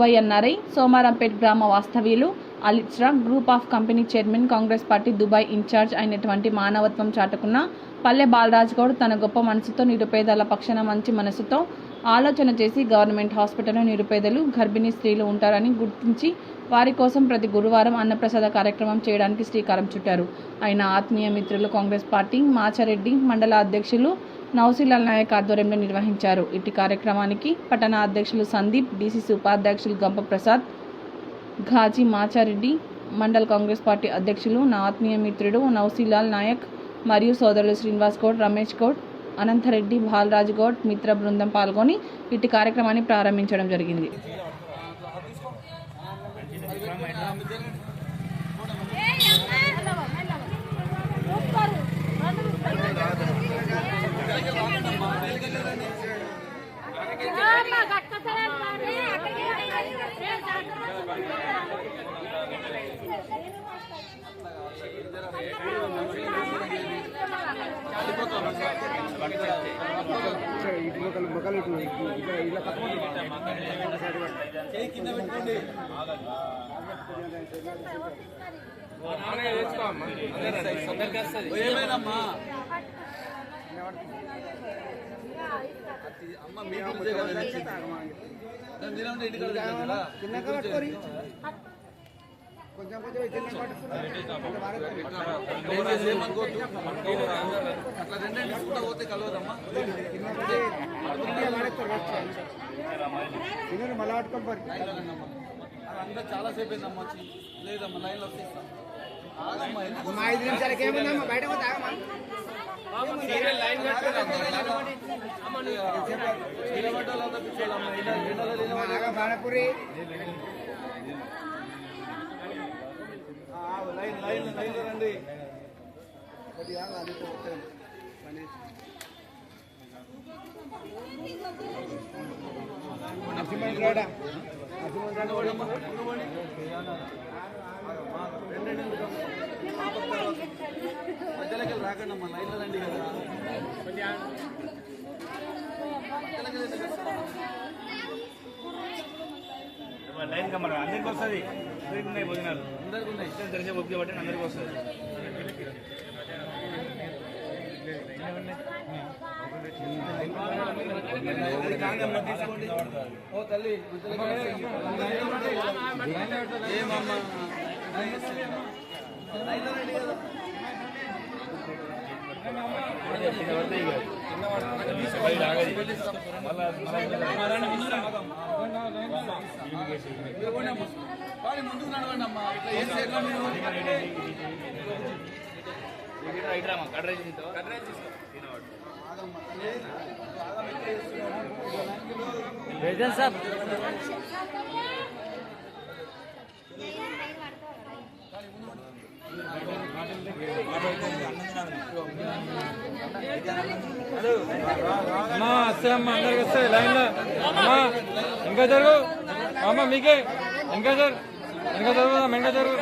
Dubai NRI, Somarampet గ్రామ వాస్తవ్యులు, అలిట్రా group of company chairman, Congress party Dubai incharge అయినటువంటి మానవత్వం చాటుకున్న పల్లె బాలరాజ్ గౌడ్ తన గొప్ప మనసుతో నిరుపేదల పక్షాన మంచి మనసుతో ఆలోచన చేసి గవర్నమెంట్ హాస్పిటల్లో నిరుపేదలు, గర్భిణీ స్త్రీలు ఉంటారని గుర్తించి వారి కోసం ప్రతి గురువారం అన్నప్రసాద కార్యక్రమం చేయడానికి శ్రీకారం చుట్టారు. ఆయన ఆత్మీయ మిత్రులు కాంగ్రెస్ పార్టీ మాచారెడ్డి మండల అధ్యక్షులు నౌసిలాల్ నాయక్ ఆధ్వర్యంలో నిర్వహించారు. ఇటు కార్యక్రమానికి పట్టణ అధ్యక్షులు సందీప్, డీసీసీ ఉపాధ్యక్షులు గంప ప్రసాద్, ఘాజీ మాచారెడ్డి, మండల కాంగ్రెస్ పార్టీ అధ్యక్షులు నా ఆత్మీయ మిత్రుడు నౌసిలాల్ నాయక్ మరియు సోదరులు శ్రీనివాస్ గౌడ్, రమేష్ గౌడ్, అనంతరెడ్డి, బాలరాజ్ గౌడ్ మిత్ర బృందం పాల్గొని ఇటు కార్యక్రమాన్ని ప్రారంభించడం జరిగింది. చాలా సేపు అయిందమ్మా, లేదమ్మా లైన్లో వస్తాం. 5 నిమిషాలకి ఏముందమ్మా బయట బాణపురి లైన్లో రండి. మధ్యలోకి రాకండి అమ్మా, లైన్లో రండి కదా. లైన్ కమ్మా అందరికి వస్తుంది. అందరికి ఉన్నాయి భోజనాలు, అందరికి ఉన్నాయి. ఇష్టం తెలిసే ఓపిక పట్టి అందరికి వస్తుంది. తీసుకోండి. ఓ తల్లి ఏమమ్మా లైన్లో రండి కదా. ముందుకు నడవండి అమ్మా. ఏం చేయగలం సార్ అమ్మా వస్తే అమ్మా అందరికి వస్తాయి లైన్లో. అమ్మా ఇంకా జరుగు, అమ్మ మీకే ఇంకా జరుగు, ఇంకా జరుగు.